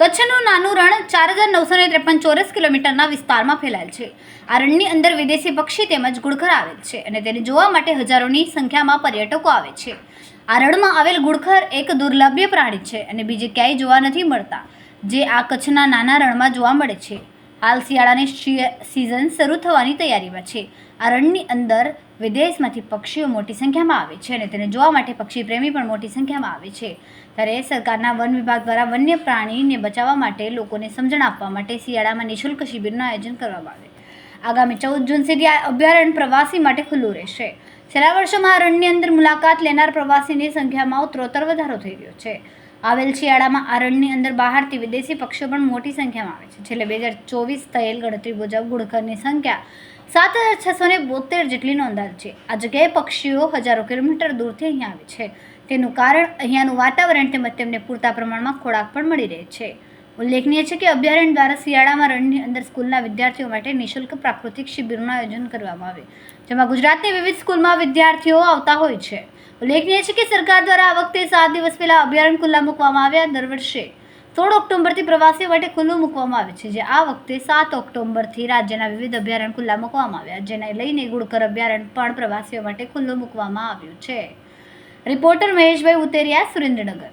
કચ્છનું નાનું રણ 4953 ચોરસ કિલોમીટરના વિસ્તારમાં ફેલાયેલ છે. આ રણની અંદર વિદેશી પક્ષી તેમજ ઘુડખર આવેલ છે અને તેને જોવા માટે હજારોની સંખ્યામાં પર્યટકો આવે છે. આ રણમાં આવેલ ઘુડખર એક દુર્લભ્ય પ્રાણી છે અને બીજે ક્યાંય જોવા નથી મળતા, જે આ કચ્છના નાના રણમાં જોવા મળે છે. હાલ શિયાળાની સિઝન શરૂ થવાની તૈયારીમાં છે. આ રણની અંદર વિદેશમાંથી પક્ષીઓ મોટી સંખ્યામાં આવે છે અને તેને જોવા માટે પક્ષી પ્રેમી પણ મોટી સંખ્યામાં આવે છે. ત્યારે સરકારના વન વિભાગ દ્વારા વન્ય પ્રાણીને બચાવવા માટે લોકોને સમજણ આપવા માટે શિયાળામાં નિઃશુલ્ક શિબિરનું આયોજન કરવામાં આવે. આગામી 14 જૂન સુધી આ અભયારણ્ય પ્રવાસી માટે ખુલ્લું રહેશે. છેલ્લા વર્ષોમાં આ રણની અંદર મુલાકાત લેનાર પ્રવાસીની સંખ્યામાં ઉત્તરોત્તર વધારો થઈ રહ્યો છે. આવેલ શિયાળામાં આ રણની અંદર બહારથી વિદેશી પક્ષીઓ પણ મોટી સંખ્યામાં આવે છે. છેલ્લે 2024 થયેલ ગણતરી મુજબ ઘુડખરની સંખ્યા 7672 જેટલી નોંધાયેલ છે. આ જગ્યાએ પક્ષીઓ હજારો કિલોમીટર દૂરથી અહીંયા આવે છે. તેનું કારણ અહીંયાનું વાતાવરણ તેમજ તેમને પૂરતા પ્રમાણમાં ખોરાક પણ મળી રહે છે. ઉલ્લેખનીય છે કે અભયારણ્ય દ્વારા શિયાળામાં રણની અંદર સ્કૂલના વિદ્યાર્થીઓ માટે નિઃશુલ્ક પ્રાકૃતિક શિબિરનું આયોજન કરવામાં આવે, જેમાં ગુજરાતની વિવિધ સ્કૂલમાં વિદ્યાર્થીઓ આવતા હોય છે. ઉલ્લેખનીય છે કે સરકાર દ્વારા આ વખતે 7 દિવસ પહેલા અભયારણ્ય ખુલ્લા મૂકવામાં આવ્યા. દર વર્ષે 16 ઓક્ટોબરથી પ્રવાસીઓ માટે ખુલ્લું મૂકવામાં આવે છે, જે આ વખતે 7 ઓક્ટોબરથી રાજ્યના વિવિધ અભયારણ્ય ખુલ્લા મૂકવામાં આવ્યા, જેને લઈને ઘુડખર અભયારણ્ય પણ પ્રવાસીઓ માટે ખુલ્લું મૂકવામાં આવ્યું છે. રિપોર્ટર મહેશભાઈ ઉતેરિયા, સુરેન્દ્રનગર.